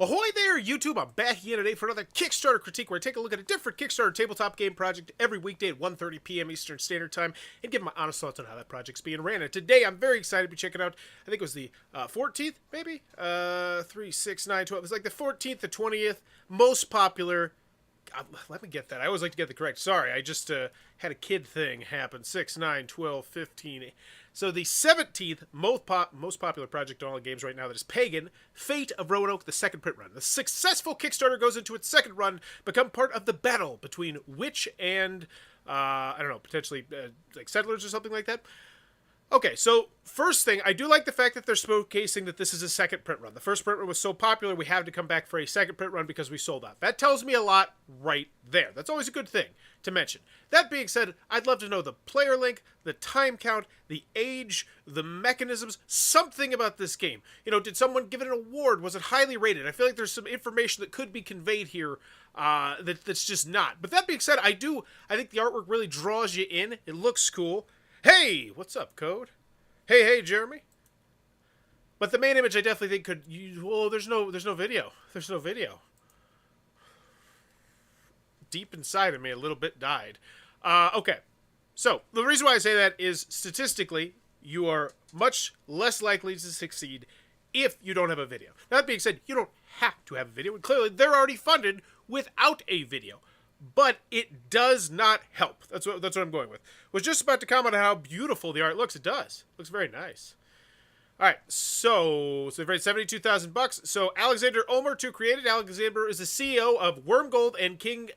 Ahoy there, YouTube! I'm back again today for another Kickstarter critique where I take a look at a different Kickstarter tabletop game project every weekday at 1:30 p.m. Eastern Standard Time and give my honest thoughts on how that project's being ran. And today I'm very excited to be checking out, I think it was the 14th, maybe? 3, 6, 9, 12. It was like the 14th to 20th most popular. Let me get that. I always like to get the correct. Sorry, I just had a kid thing happen. 6, 9, 12, 15. So the 17th most popular project on all the games right now, that is Pagan, Fate of Roanoke, the second print run. The successful Kickstarter goes into its second run, become part of the battle between Witch and, I don't know, potentially like settlers or something like that. Okay, so first thing, I do like the fact that they're showcasing that this is a second print run. The first print run was so popular, we had to come back for a second print run because we sold out. That tells me a lot right there. That's always a good thing to mention. That being said, I'd love to know the player link, the time count, the age, the mechanisms, something about this game. You know, did someone give it an award? Was it highly rated? I feel like there's some information that could be conveyed here that's just not. But that being said, I think the artwork really draws you in. It looks cool. Hey, what's up, Code? Hey, Jeremy. But the main image, I definitely think could use. Well, there's no video. There's no video. Deep inside of me, a little bit died. Okay, so the reason why I say that is statistically, you are much less likely to succeed if you don't have a video. That being said, you don't have to have a video, and clearly they're already funded without a video. But it does not help. That's what I'm going with. Was just about to comment on how beautiful the art looks. It does. Looks very nice. All right, so they've raised $72,000. So Alexander Omer2 created. Alexander is the CEO of Wormgold and King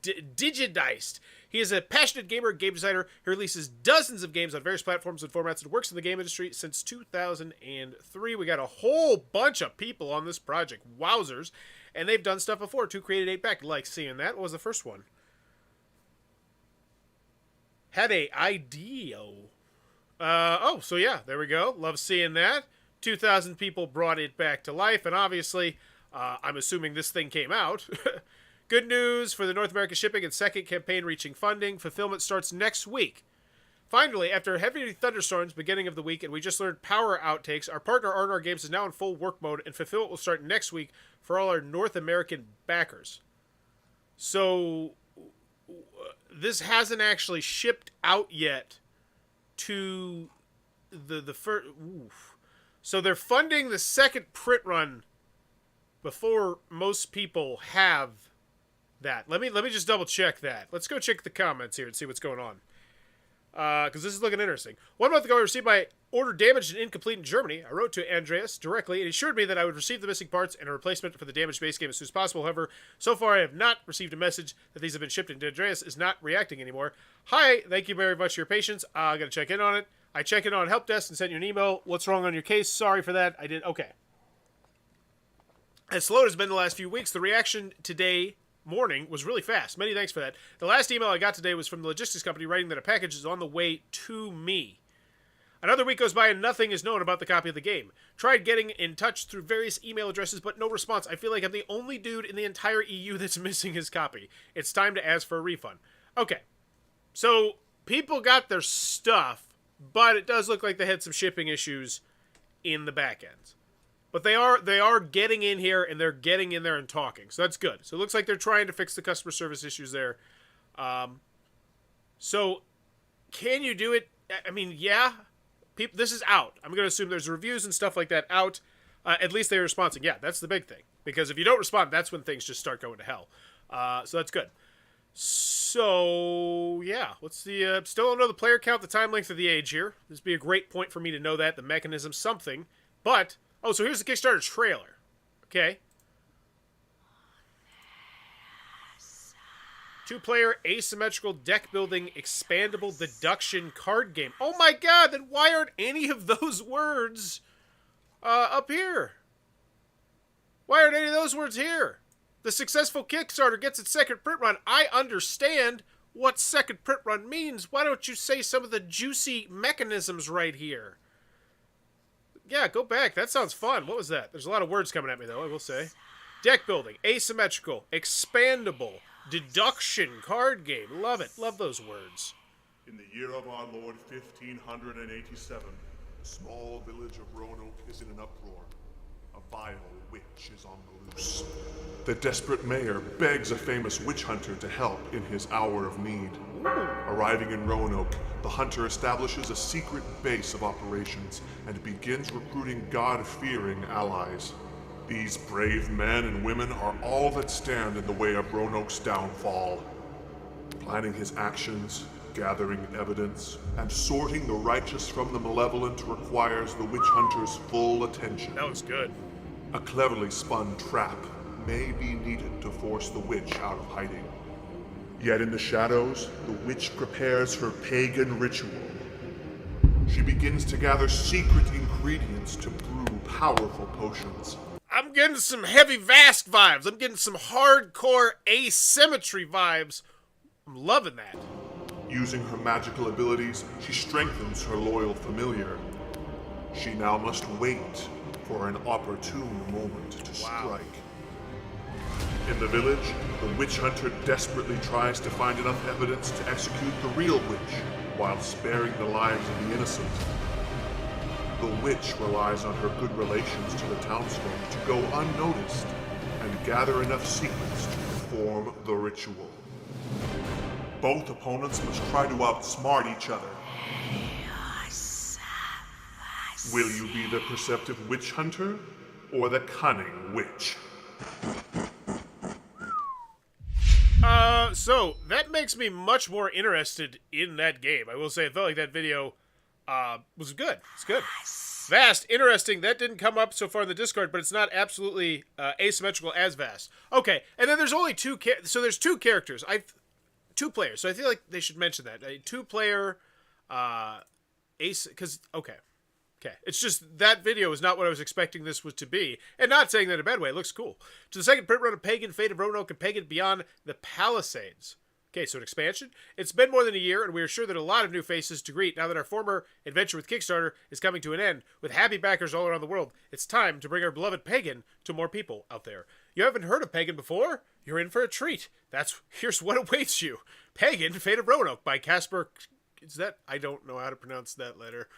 Digidiced. He is a passionate gamer and game designer. He releases dozens of games on various platforms and formats and works in the game industry since 2003. We got a whole bunch of people on this project. Wowzers. And they've done stuff before. 2 created 8 back. Like seeing that. What was the first one? Had a IDEO. So yeah, there we go. Love seeing that. 2,000 people brought it back to life. And obviously, I'm assuming this thing came out. Good news for the North American shipping and second campaign reaching funding. Fulfillment starts next week. Finally, after heavy thunderstorms beginning of the week, and we just learned power outtakes, our partner R&R Games is now in full work mode, and fulfillment will start next week for all our North American backers. So, this hasn't actually shipped out yet to the first. Oof. So they're funding the second print run before most people have that. Let me just double check that. Let's go check the comments here and see what's going on. Because this is looking interesting. 1 month ago, I received my order damaged and incomplete in Germany. I wrote to Andreas directly and he assured me that I would receive the missing parts and a replacement for the damaged base game as soon as possible. However, so far I have not received a message that these have been shipped, and Andreas is not reacting anymore. Hi, thank you very much for your patience. I gotta check in on it. I checked in on help desk and sent you an email. What's wrong on your case? Sorry for that. I did. Okay. As slow as it's been the last few weeks, the reaction today morning was really fast. Many thanks for that. The last email I got today was from the logistics company writing that a package is on the way to me. Another week goes by and nothing is known about the copy of the game. Tried getting in touch through various email addresses, but no response. I feel like I'm the only dude in the entire EU that's missing his copy. It's time to ask for a refund. Okay, so people got their stuff, but it does look like they had some shipping issues in the back end. But they are getting in here, and they're getting in there and talking. So that's good. So it looks like they're trying to fix the customer service issues there. So can you do it? I mean, yeah. This is out. I'm going to assume there's reviews and stuff like that out. At least they're responding. Yeah, that's the big thing. Because if you don't respond, that's when things just start going to hell. So that's good. So, yeah. What's the... still don't know the player count, the time length of the age here. This would be a great point for me to know that. The mechanism, something. But... oh, so here's the Kickstarter trailer. Okay. 2-player asymmetrical deck building expandable deduction card game. Oh my god, then why aren't any of those words up here? Why aren't any of those words here? The successful Kickstarter gets its second print run. I understand what second print run means. Why don't you say some of the juicy mechanisms right here? Yeah, go back. That sounds fun. What was that? There's a lot of words coming at me, though, I will say. Deck building, asymmetrical, expandable, deduction, card game. Love it. Love those words. In the year of our Lord 1587, the small village of Roanoke is in an uproar. A A vile witch is on the loose. The desperate mayor begs a famous witch hunter to help in his hour of need. Arriving in Roanoke, the hunter establishes a secret base of operations and begins recruiting God-fearing allies. These brave men and women are all that stand in the way of Roanoke's downfall. Planning his actions, gathering evidence, and sorting the righteous from the malevolent requires the witch hunter's full attention. That was good. A cleverly spun trap may be needed to force the witch out of hiding. Yet in the shadows, the witch prepares her pagan ritual. She begins to gather secret ingredients to brew powerful potions. I'm getting some heavy vast vibes. I'm getting some hardcore asymmetry vibes. I'm loving that. Using her magical abilities, she strengthens her loyal familiar. She now must wait for an opportune moment to strike. In the village, the witch hunter desperately tries to find enough evidence to execute the real witch, while sparing the lives of the innocent. The witch relies on her good relations to the townsfolk to go unnoticed and gather enough secrets to perform the ritual. Both opponents must try to outsmart each other. Will you be the perceptive witch hunter or the cunning witch? So that makes me much more interested in that game. I will say, I felt like that video was good. It's good. Vast, interesting. That didn't come up so far in the Discord, but it's not absolutely asymmetrical as Vast. Okay, and then there's only so there's two characters. Two players. So I feel like they should mention that. A two-player okay. It's just that video is not what I was expecting this was to be. And not saying that in a bad way. It looks cool. To the second print run of Pagan, Fate of Roanoke, and Pagan Beyond the Palisades. Okay, so an expansion. It's been more than a year, and we are sure that a lot of new faces to greet now that our former adventure with Kickstarter is coming to an end. With happy backers all around the world, it's time to bring our beloved Pagan to more people out there. You haven't heard of Pagan before? You're in for a treat. Here's what awaits you. Pagan, Fate of Roanoke by Kasper. I don't know how to pronounce that letter.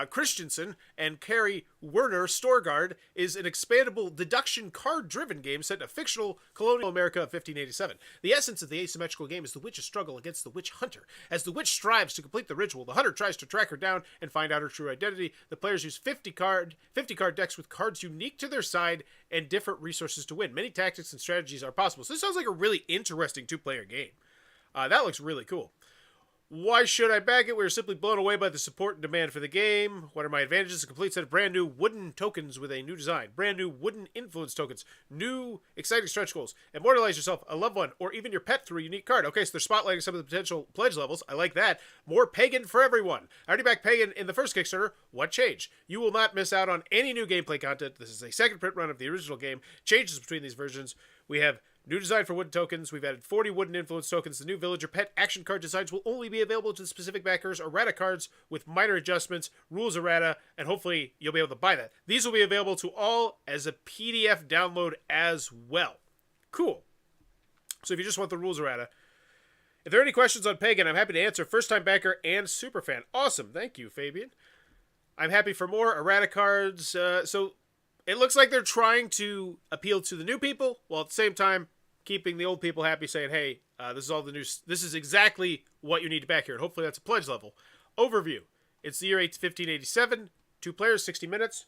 Christiansen and Kjær Werner Storgaard is an expandable deduction card-driven game set in a fictional colonial America of 1587. The essence of the asymmetrical game is the witch's struggle against the witch hunter. As the witch strives to complete the ritual, the hunter tries to track her down and find out her true identity. The players use 50 card decks with cards unique to their side and different resources to win. Many tactics and strategies are possible. So this sounds like a really interesting two-player game. That looks really cool. Why should I back it? We are simply blown away by the support and demand for the game. What are my advantages? A complete set of brand new wooden tokens with a new design. Brand new wooden influence tokens. New exciting stretch goals. Immortalize yourself, a loved one, or even your pet through a unique card. Okay, so they're spotlighting some of the potential pledge levels. I like that. More Pagan for everyone. I already backed Pagan in the first Kickstarter. What changed? You will not miss out on any new gameplay content. This is a second print run of the original game. Changes between these versions. We have new design for wooden tokens. We've added 40 wooden influence tokens. The new villager pet action card designs will only be available to the specific backers. Errata cards with minor adjustments, rules errata, and hopefully you'll be able to buy that. These will be available to all as a PDF download as well. Cool. So if you just want the rules errata. If there are any questions on Pagan, I'm happy to answer. First-time backer and superfan. Awesome. Thank you, Fabian. I'm happy for more errata cards. So it looks like they're trying to appeal to the new people, while at the same time keeping the old people happy, saying, hey, this is all the new, this is exactly what you need to back here. And hopefully that's a pledge level. Overview. It's the year 1587. 2 players, 60 minutes.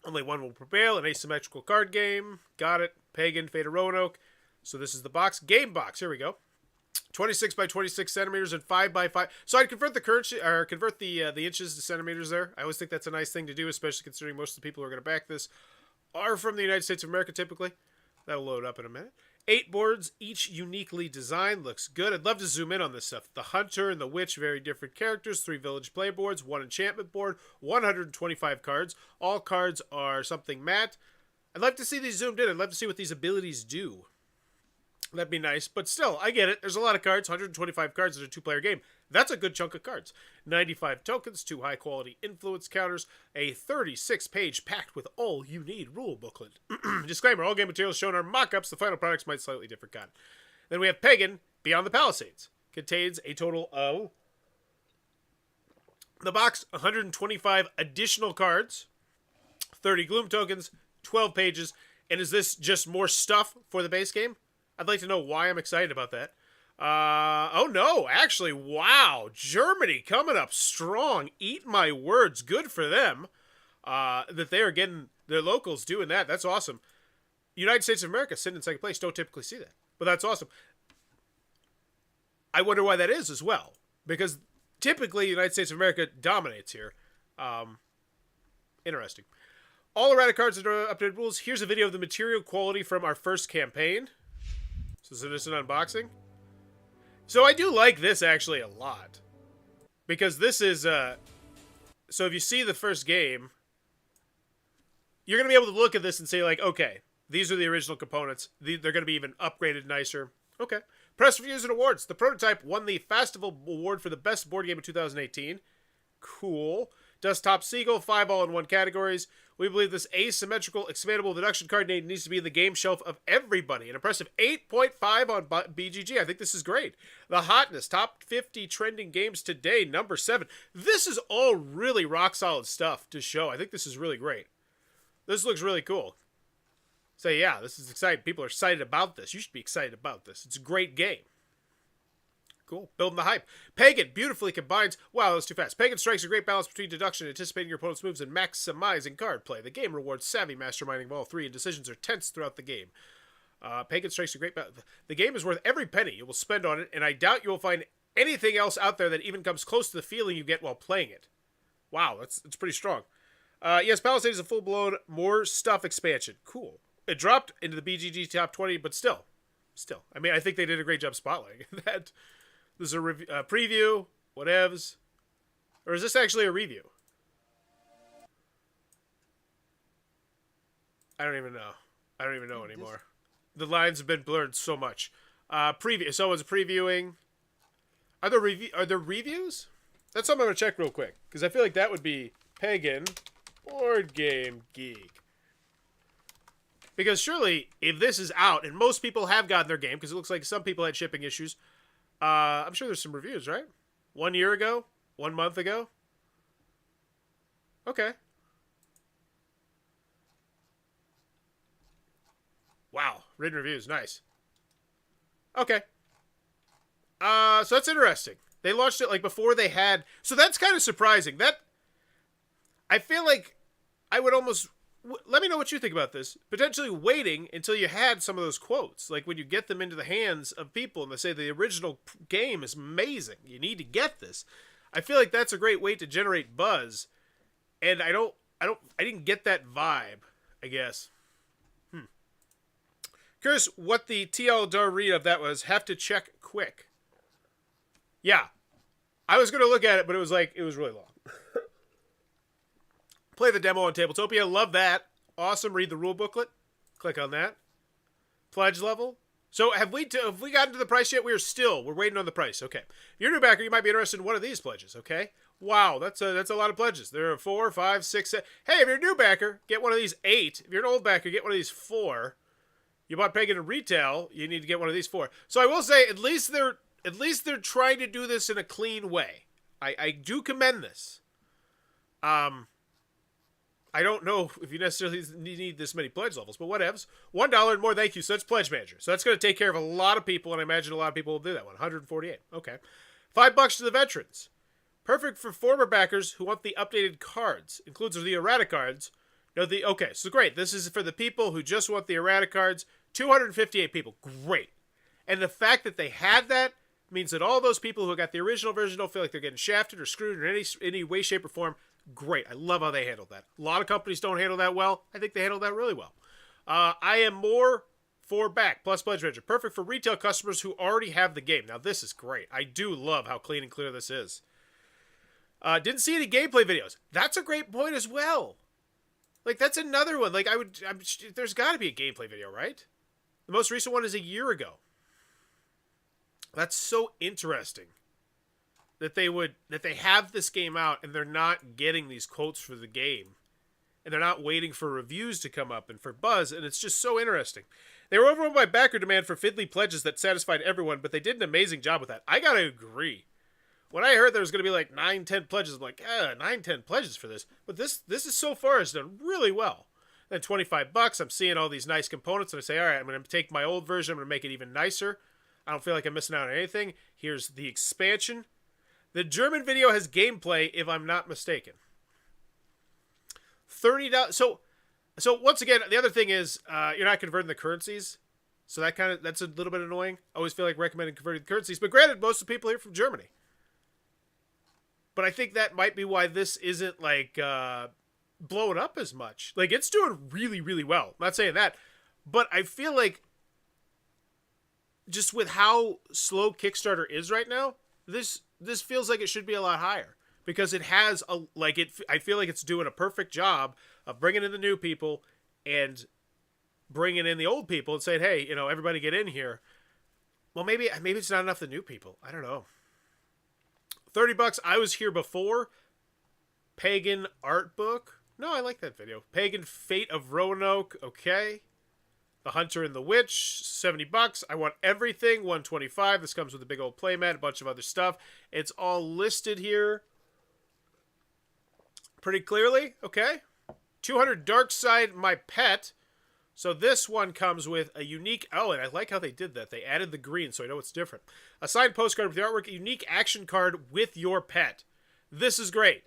Only one will prevail. An asymmetrical card game. Got it. Pagan, Fate of Roanoke. So this is the box. Game box. Here we go. 26 by 26 centimeters and 5 by 5. So I'd convert the currency, or convert the inches to centimeters there. I always think that's a nice thing to do, especially considering most of the people who are going to back this are from the United States of America typically. That'll load up in a minute. 8 boards, each uniquely designed. Looks good. I'd love to zoom in on this stuff. The Hunter and the Witch, very different characters. 3 village play boards, 1 enchantment board, 125 cards. All cards are something matte. I'd like to see these zoomed in. I'd love to see what these abilities do. That'd be nice. But still, I get it. There's a lot of cards. 125 cards in a 2-player game. That's a good chunk of cards. 95 tokens, 2 high-quality influence counters, a 36-page packed with all you need rule booklet. Disclaimer, all game materials shown are mock-ups. The final products might slightly different kind. Then we have Pagan, Beyond the Palisades. Contains a total of the box, 125 additional cards, 30 Gloom tokens, 12 pages. And is this just more stuff for the base game? I'd like to know why I'm excited about that. Oh no, actually, wow. Germany coming up strong. Eat my words. Good for them. That they are getting their locals doing that. That's awesome. United States of America sitting in second place. Don't typically see that. But that's awesome. I wonder why that is as well. Because typically, the United States of America dominates here. Interesting. All errata cards and updated rules. Here's a video of the material quality from our first campaign. So this is an unboxing. So I do like this actually a lot. Because this is, so if you see the first game, you're going to be able to look at this and say like, okay, these are the original components. They're going to be even upgraded nicer. Okay. Press reviews and awards. The prototype won the Festival Award for the best board game of 2018. Cool. Desktop Seagull, 5 all-in-one categories. We believe this asymmetrical, expandable deduction card needs to be in the game shelf of everybody. An impressive 8.5 on BGG. I think this is great. The hotness, top 50 trending games today, number 7. This is all really rock-solid stuff to show. I think this is really great. This looks really cool. So yeah, this is exciting. People are excited about this. You should be excited about this. It's a great game. Cool. Building the hype. Pagan beautifully combines... Wow, that was too fast. Pagan strikes a great balance between deduction, anticipating your opponent's moves, and maximizing card play. The game rewards savvy masterminding of all three, and decisions are tense throughout the game. Pagan strikes a great balance. The game is worth every penny you will spend on it, and I doubt you will find anything else out there that even comes close to the feeling you get while playing it. Wow, that's pretty strong. Yes, Palisade is a full-blown more stuff expansion. Cool. It dropped into the BGG top 20, but still. I mean, I think they did a great job spotlighting that. This is a preview, whatevs. Or is this actually a review? I don't even know. I don't even know anymore. The lines have been blurred so much. Preview. Someone's previewing. Are there reviews? That's something I'm going to check real quick. Because I feel like that would be Pagan Board Game Geek. Because surely, if this is out, and most people have gotten their game, because it looks like some people had shipping issues, I'm sure there's some reviews, right? 1 year ago? 1 month ago? Okay. Wow. Written reviews. Nice. Okay. So that's interesting. They launched it like before they had... So that's kind of surprising. That... I feel like I would almost... Let me know what you think about this. Potentially waiting until you had some of those quotes. Like when you get them into the hands of people and they say the original game is amazing. You need to get this. I feel like that's a great way to generate buzz. And I didn't get that vibe, I guess. Curious what the TLDR read of that was. Have to check quick. Yeah. I was going to look at it, but it was really long. Play the demo on Tabletopia. Love that. Awesome. Read the rule booklet. Click on that. Pledge level. So have we gotten to the price yet? We're waiting on the price. Okay. If you're a new backer, you might be interested in one of these pledges. Okay. Wow. That's a lot of pledges. There are 4, 5, 6, 7. Hey, if you're a new backer, get one of these 8. If you're an old backer, get one of these 4. You bought Pagan in retail, you need to get one of these 4. So I will say, at least they're trying to do this in a clean way. I do commend this. I don't know if you necessarily need this many pledge levels, but whatevs. $1 and more, thank you. So that's Pledge Manager. So that's going to take care of a lot of people, and I imagine a lot of people will do that one. 148. Okay. $5 to the veterans. Perfect for former backers who want the updated cards. Includes the errata cards. Okay, so great. This is for the people who just want the errata cards. 258 people. Great. And the fact that they had that means that all those people who got the original version don't feel like they're getting shafted or screwed in any way, shape, or form. Great. I love how they handled that. A lot of companies don't handle that well. I think they handled that really well. I am more for back plus Pledge Manager. Perfect for retail customers who already have the game. Now, this is great. I do love how clean and clear this is. Didn't see any gameplay videos. That's a great point as well. Like, that's another one. Like, there's got to be a gameplay video, right? The most recent one is a year ago. That's so interesting. That they have this game out and they're not getting these quotes for the game. And they're not waiting for reviews to come up and for buzz, and it's just so interesting. They were overwhelmed by backer demand for fiddly pledges that satisfied everyone, but they did an amazing job with that. I gotta agree. When I heard there was going to be like 9, 10 pledges, I'm like, 9, 10 pledges for this. But this is so far has done really well. Then $25, I'm seeing all these nice components, and I say, all right, I'm going to take my old version, I'm going to make it even nicer. I don't feel like I'm missing out on anything. Here's the expansion. The German video has gameplay, if I'm not mistaken. $30. So once again, the other thing is you're not converting the currencies. So that's a little bit annoying. I always feel like recommending converting the currencies. But granted, most of the people here are from Germany. But I think that might be why this isn't like blowing up as much. Like, it's doing really, really well. I'm not saying that. But I feel like just with how slow Kickstarter is right now, this feels like it should be a lot higher. Because it has, I feel like it's doing a perfect job of bringing in the new people and bringing in the old people and saying, hey, everybody get in here. Well, maybe it's not enough the new people. I don't know. $30. I was here before. Pagan art book. No, I like that video. Pagan Fate of Roanoke. Okay. The Hunter and the Witch. $70. I want everything. $125. This comes with a big old playmat, a bunch of other stuff. It's all listed here pretty clearly. Okay. $200 Dark Side My Pet. So this one comes with a unique... Oh, and I like how they did that. They added the green, so I know it's different. A signed postcard with the artwork, a unique action card with your pet. This is great.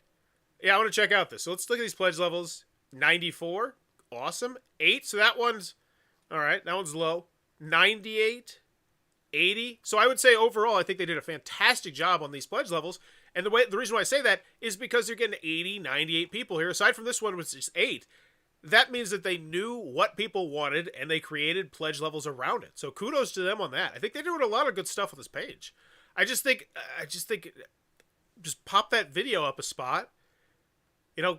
Yeah, I want to check out this. So let's look at these pledge levels. 94. Awesome. 8. So that one's... All right, that one's low. 98. 80. So I would say overall, I think they did a fantastic job on these pledge levels. And the reason why I say that is because you're getting 80, 98 people here. Aside from this one, which is 8. That means that they knew what people wanted and they created pledge levels around it. So kudos to them on that. I think they're doing a lot of good stuff on this page. I just think just pop that video up a spot.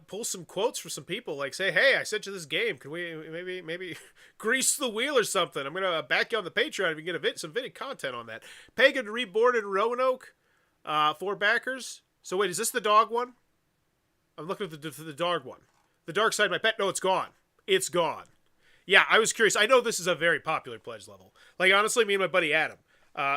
Pull some quotes for some people. Like say, hey, I sent you this game. Can we maybe grease the wheel or something? I'm going to back you on the Patreon if you get some video content on that. Pagan Reborn in Roanoke. 4 backers. So wait, is this the dog one? I'm looking at the dog one. The Dark Side, My Pet. No, it's gone. It's gone. Yeah, I was curious. I know this is a very popular pledge level. Like, honestly, me and my buddy Adam,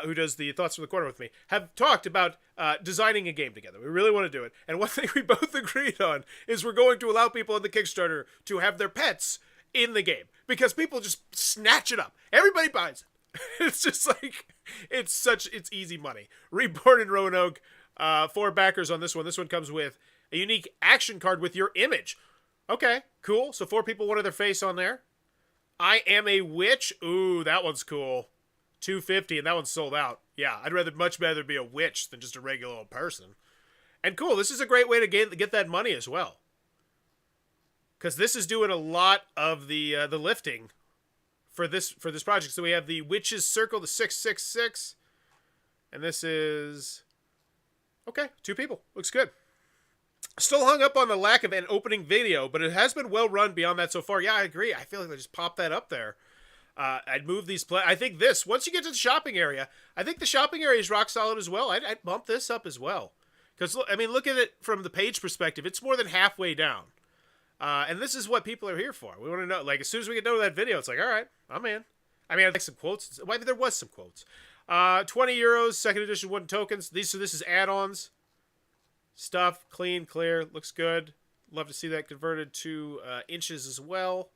who does the Thoughts from the Corner with me, have talked about designing a game together. We really want to do it. And one thing we both agreed on is we're going to allow people in the Kickstarter to have their pets in the game. Because people just snatch it up. Everybody buys it. It's just like, it's easy money. Reborn in Roanoke, 4 backers on this one. This one comes with a unique action card with your image. Okay, cool. So 4 people wanted their face on there. I Am a Witch. Ooh, that one's cool. $250, and that one's sold out. Yeah, I'd much rather be a witch than just a regular old person. And cool, this is a great way to get that money as well. Because this is doing a lot of the lifting for this project. So we have the Witch's Circle, the 666. And this is... Okay, 2 people. Looks good. Still hung up on the lack of an opening video, but it has been well run beyond that so far. Yeah, I agree. I feel like they just popped that up there. I'd move these... I think this, once you get to the shopping area, I think the shopping area is rock solid as well. I'd bump this up as well. Because, look at it from the page perspective. It's more than halfway down. And this is what people are here for. We want to know, like, as soon as we get done with that video, it's like, all right, I'm in. I like some quotes. Well, there was some quotes. 20 euros, second edition wooden tokens. So this is add-ons. Stuff, clean, clear, looks good. Love to see that converted to inches as well.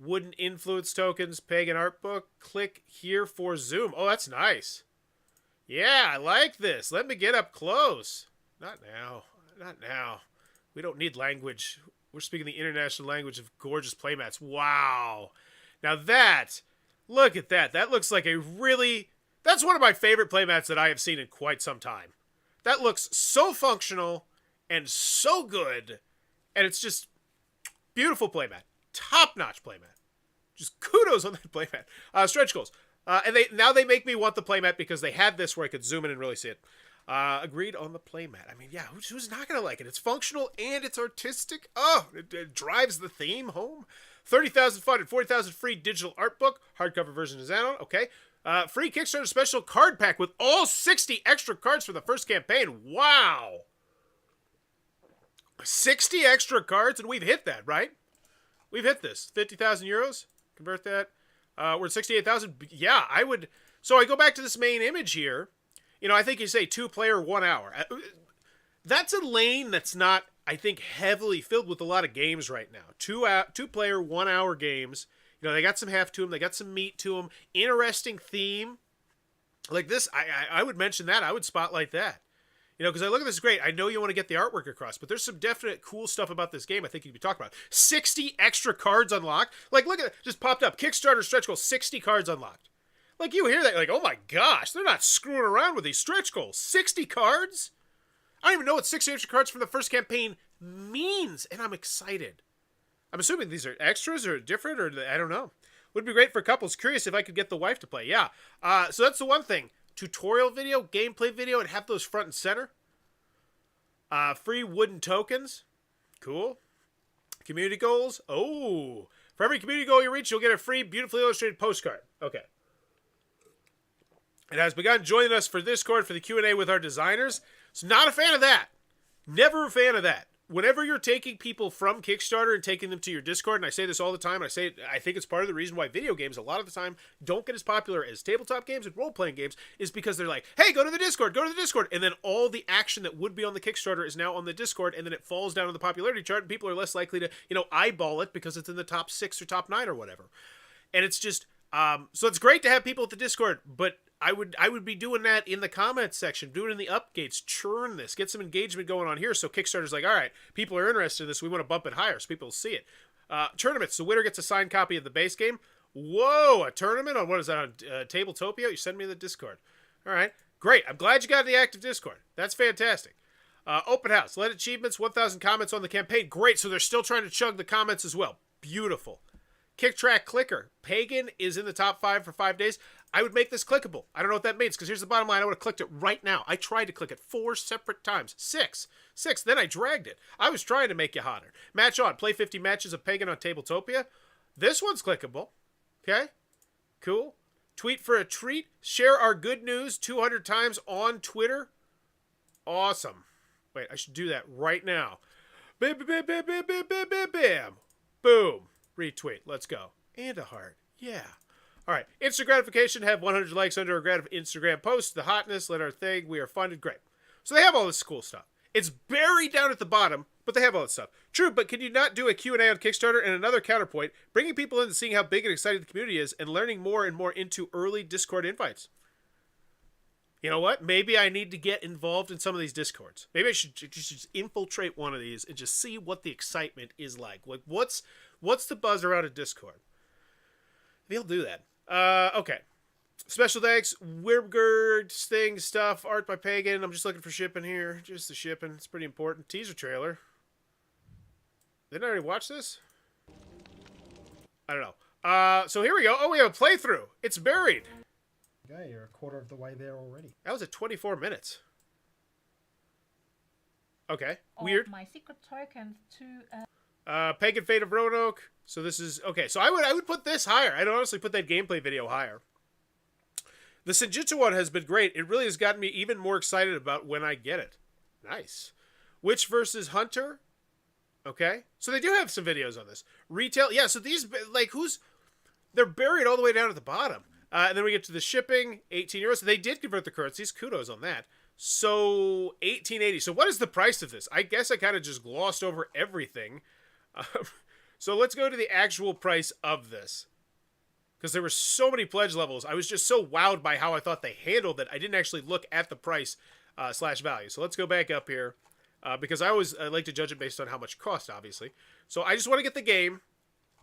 Wooden influence tokens, Pagan art book. Click here for zoom. Oh, that's nice. Yeah, I like this. Let me get up close. Not now. Not now. We don't need language. We're speaking the international language of gorgeous playmats. Wow. Now look at that. That looks like that's one of my favorite playmats that I have seen in quite some time. That looks so functional and so good. And it's just beautiful playmat. Top-notch playmat. Just kudos on that playmat. Stretch goals. And they make me want the playmat because they had this where I could zoom in and really see it. Agreed on the playmat. Yeah, who's not going to like it? It's functional and it's artistic. Oh, it drives the theme home. 30,000 funded, 40,000 free digital art book. Hardcover version is add-on. Okay. Free Kickstarter special card pack with all 60 extra cards for the first campaign. Wow. 60 extra cards, and we've hit that, right? We've hit this. 50,000 euros. Convert that. We're at 68,000. Yeah, I would. So I go back to this main image here. You know, I think you say 2-player, 1 hour. That's a lane that's not, I think, heavily filled with a lot of games right now. 2-player, 1 hour games. You know, they got some heft to them. They got some meat to them. Interesting theme. Like this, I would mention that. I would spotlight that. You know, because I look at this great. I know you want to get the artwork across, but there's some definite cool stuff about this game I think you could be talking about. 60 extra cards unlocked. Like, look at it. Just popped up. Kickstarter stretch goal, 60 cards unlocked. Like, you hear that, like, oh my gosh, they're not screwing around with these stretch goals. 60 cards? I don't even know what 60 extra cards from the first campaign means, and I'm excited. I'm assuming these are extras or different, or I don't know. Would be great for couples. Curious if I could get the wife to play. Yeah. So that's the one thing. Tutorial video, gameplay video, and have those front and center. Free wooden tokens. Cool. Community goals. Oh. For every community goal you reach, you'll get a free, beautifully illustrated postcard. Okay. It has begun joining us for Discord for the Q&A with our designers. So not a fan of that. Never a fan of that. Whenever you're taking people from Kickstarter and taking them to your Discord, and I say this all the time, I think it's part of the reason why video games a lot of the time don't get as popular as tabletop games and role-playing games, is because they're like, hey, go to the Discord, and then all the action that would be on the Kickstarter is now on the Discord, and then it falls down on the popularity chart, and people are less likely to, you know, eyeball it because it's in the top 6 or top 9 or whatever. And it's just, so it's great to have people at the Discord, but I would be doing that in the comments section, doing it in the updates, churn this, get some engagement going on here. So Kickstarter's like, all right, people are interested in this. We want to bump it higher so people will see it. Tournaments. The winner gets a signed copy of the base game. Whoa, a tournament on what is that, on Tabletopia? You send me the Discord. All right, great. I'm glad you got the active Discord. That's fantastic. Open house. Let achievements, 1,000 comments on the campaign. Great. So they're still trying to chug the comments as well. Beautiful. Kick track clicker. Pagan is in the top 5 for 5 days. I would make this clickable. I don't know what that means, because here's the bottom line. I would have clicked it right now. I tried to click it 4 separate times. 6. Then I dragged it. I was trying to make you hotter. Match on. Play 50 matches of Pagan on Tabletopia. This one's clickable. Okay? Cool. Tweet for a treat. Share our good news 200 times on Twitter. Awesome. Wait, I should do that right now. Bam, bam, bam, bam, bam, bam, bam, bam. Boom. Retweet. Let's go. And a heart. Yeah. All right. Instant gratification. Have 100 likes under a Instagram post. The hotness. Let our thing. We are funded. Great. So they have all this cool stuff. It's buried down at the bottom, but they have all this stuff. True, but can you not do a Q&A on Kickstarter? And another counterpoint, bringing people in and seeing how big and excited the community is and learning more and more into early Discord invites. You know what? Maybe I need to get involved in some of these Discords. Maybe I should just infiltrate one of these and just see what the excitement is like. Like, what's the buzz around a Discord? Maybe I'll do that. Okay. Special thanks, Wibgerd, Sting, stuff, art by Pagan. I'm just looking for shipping here. Just the shipping. It's pretty important. Teaser trailer. Didn't I already watch this? I don't know. So here we go. Oh, we have a playthrough. It's buried. Okay, you're a quarter of the way there already. That was at 24 minutes. Okay. Weird. My secret tokens to... Pagan Fate of Roanoke. So this is... Okay, so I would put this higher. I'd honestly put that gameplay video higher. The Senjutsu one has been great. It really has gotten me even more excited about when I get it. Nice. Witch versus Hunter. Okay. So they do have some videos on this. Retail. Yeah, so these, like, they're buried all the way down at the bottom. And then we get to the shipping, 18 euros. They did convert the currencies. Kudos on that. So, 1880. So what is the price of this? I guess I kind of just glossed over everything. So let's go to the actual price of this. Because there were so many pledge levels. I was just so wowed by how I thought they handled it. I didn't actually look at the price / value. So let's go back up here. Because I like to judge it based on how much it cost, obviously. So I just want to get the game.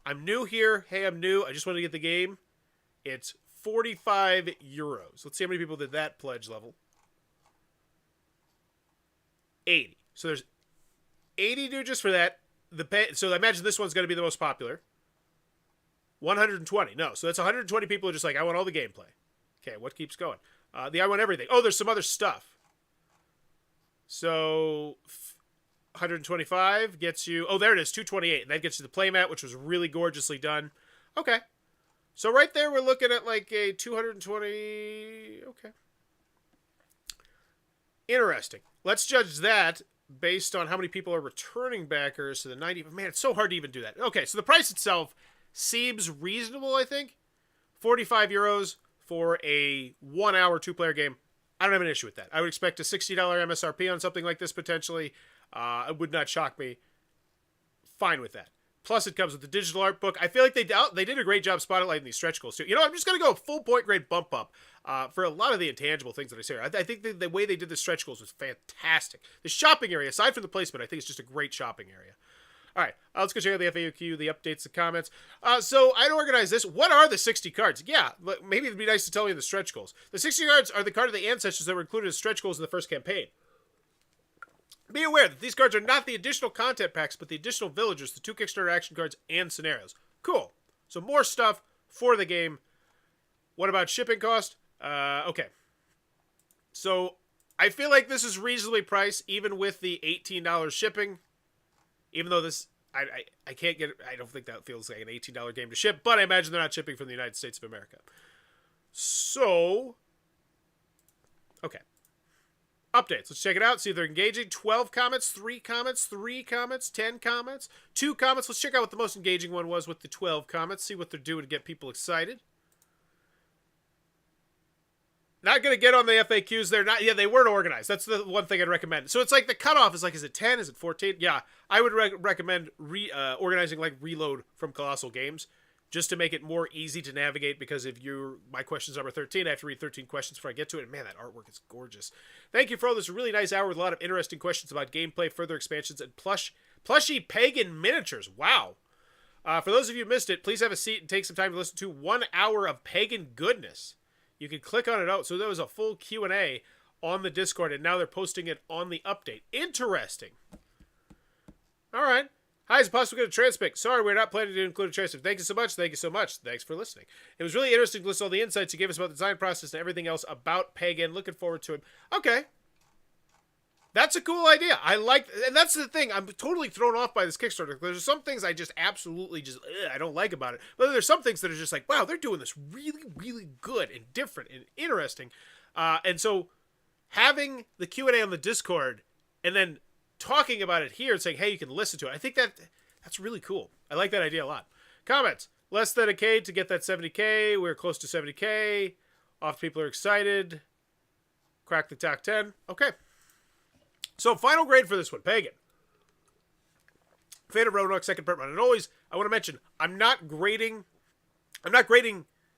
I'm new here. Hey, I'm new. I just want to get the game. It's 45 euros. Let's see how many people did that pledge level. 80. So there's 80 due just for that. So I imagine this one's going to be the most popular. 120. No, so that's 120 people who are just like, I want all the gameplay. Okay, what keeps going? I want everything. Oh, there's some other stuff. So 125 gets you... Oh, there it is, 228. And that gets you the playmat, which was really gorgeously done. Okay. So right there, we're looking at like a 220... Okay. Interesting. Let's judge that based on how many people are returning backers to the 90... Man, it's so hard to even do that. Okay, so the price itself seems reasonable, I think. 45 euros for a 1 hour 2-player game. I don't have an issue with that. I would expect a $60 MSRP on something like this potentially. It would not shock me. Fine with that. Plus, it comes with the digital art book. I feel like they did a great job spotlighting these stretch goals too. You know, I'm just going to go full point grade bump up for a lot of the intangible things that I say. I think the way they did the stretch goals was fantastic. The shopping area, aside from the placement, I think it's just a great shopping area. All right, let's go check out the FAQ, the updates, the comments. So I'd organize this. What are the 60 cards? Yeah, maybe it'd be nice to tell you the stretch goals. The 60 cards are the card of the ancestors that were included as stretch goals in the first campaign. Be aware that these cards are not the additional content packs, but the additional villagers, the 2 Kickstarter action cards, and scenarios. Cool. So more stuff for the game. What about shipping cost? Okay. So I feel like this is reasonably priced, even with the $18 shipping. Even though this, I can't get, I don't think that feels like an $18 game to ship, but I imagine they're not shipping from the United States of America. So, okay. Updates. Let's check it out. See if they're engaging. 12 comments, 3 comments, 3 comments, 10 comments, 2 comments. Let's check out what the most engaging one was with the 12 comments. See what they're doing to get people excited. Not going to get on the FAQs. They're not. Yeah, they weren't organized. That's the one thing I'd recommend. So it's like the cutoff is like, is it 10? Is it 14? Yeah, I would recommend organizing like Reload from Colossal Games, just to make it more easy to navigate, because if my question's number 13, I have to read 13 questions before I get to it. And man, that artwork is gorgeous. Thank you for all this really nice hour with a lot of interesting questions about gameplay, further expansions, and plushy Pagan miniatures. Wow. For those of you who missed it, please have a seat and take some time to listen to 1 hour of Pagan goodness. You can click on it out. So there was a full Q&A on the Discord, and now they're posting it on the update. Interesting. All right. Hi, is it possible to get a transpic? Sorry, we're not planning to include a transpic. Thank you so much. Thank you so much. Thanks for listening. It was really interesting to listen to all the insights you gave us about the design process and everything else about Pagan. Looking forward to it. Okay. That's a cool idea. I like, and that's the thing. I'm totally thrown off by this Kickstarter. There's some things I just absolutely I don't like about it. But there's some things that are just like, wow, they're doing this really, really good and different and interesting. And so having the Q&A on the Discord and then talking about it here and saying, hey, you can listen to it. I think that's really cool. I like that idea a lot. Comments. Less than a K to get that 70K. We're close to 70K. Off people are excited. Crack the top 10. Okay. So final grade for this one. Pagan. Fan of Roanoke, second print run. And always, I want to mention, I'm not grading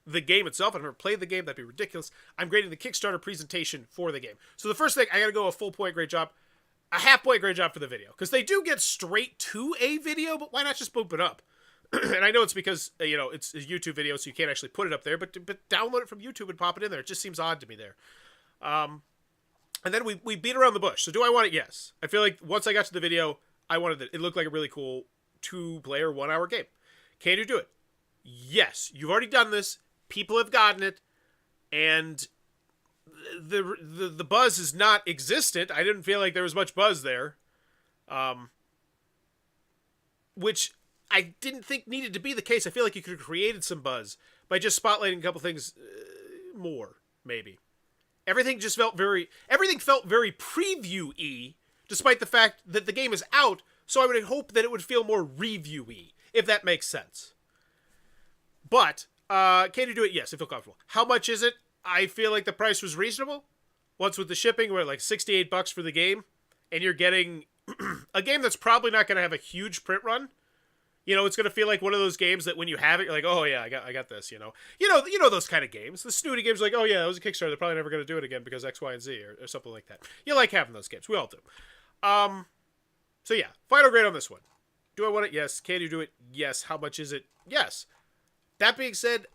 the game itself. I've never played the game. That'd be ridiculous. I'm grading the Kickstarter presentation for the game. So the first thing, I got to go a full point grade job. A half point grade job for the video. Because they do get straight to a video, but why not just bump it up? And I know it's because, it's a YouTube video, so you can't actually put it up there. But download it from YouTube and pop it in there. It just seems odd to me there. And then we beat around the bush. So do I want it? Yes. I feel like once I got to the video, I wanted it. It looked like a really cool 2-player, 1 hour game. Can you do it? Yes. You've already done this. People have gotten it. And the buzz is not existent. I didn't feel like there was much buzz there. Which I didn't think needed to be the case. I feel like you could have created some buzz by just spotlighting a couple things more, maybe. Everything felt very preview-y, despite the fact that the game is out, so I would hope that it would feel more review-y, if that makes sense. But, can you do it? Yes, I feel comfortable. How much is it? I feel like the price was reasonable. Once with the shipping, we're at like $68 for the game, and you're getting a game that's probably not going to have a huge print run. It's going to feel like one of those games that when you have it, you're like, oh yeah, I got this, You know those kind of games. The snooty games like, oh yeah, that was a Kickstarter. They're probably never going to do it again because X, Y, and Z or something like that. You like having those games. We all do. So yeah, final grade on this one. Do I want it? Yes. Can you do it? Yes. How much is it? Yes. That being said,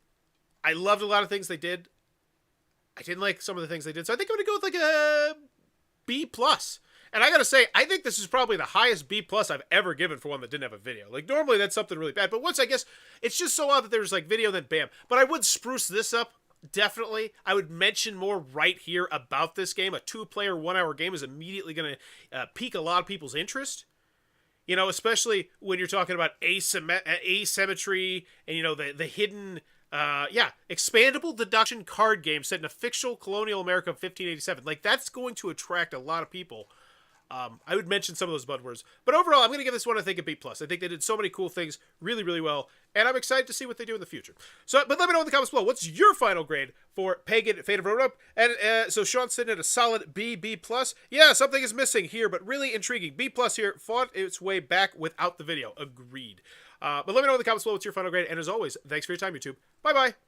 I loved a lot of things they did. I didn't like some of the things they did. So I think I'm going to go with like a B+. And I gotta say, I think this is probably the highest B+ I've ever given for one that didn't have a video. Like, normally that's something really bad. But once, I guess, it's just so odd that there's, like, video, then bam. But I would spruce this up, definitely. I would mention more right here about this game. A 2-player, 1 hour game is immediately going to pique a lot of people's interest. Especially when you're talking about asymmetry and, the hidden... expandable deduction card game set in a fictional colonial America of 1587. Like, that's going to attract a lot of people. I would mention some of those buzzwords. But overall, I'm going to give this one, I think, a B+. I think they did so many cool things really, really well, and I'm excited to see what they do in the future. So, but let me know in the comments below, what's your final grade for Pagan Fate of Roanoke? And so Sean's sitting at a solid B+. Yeah, something is missing here, but really intriguing. B+ here, fought its way back without the video. Agreed. But let me know in the comments below what's your final grade, and as always, thanks for your time, YouTube. Bye-bye.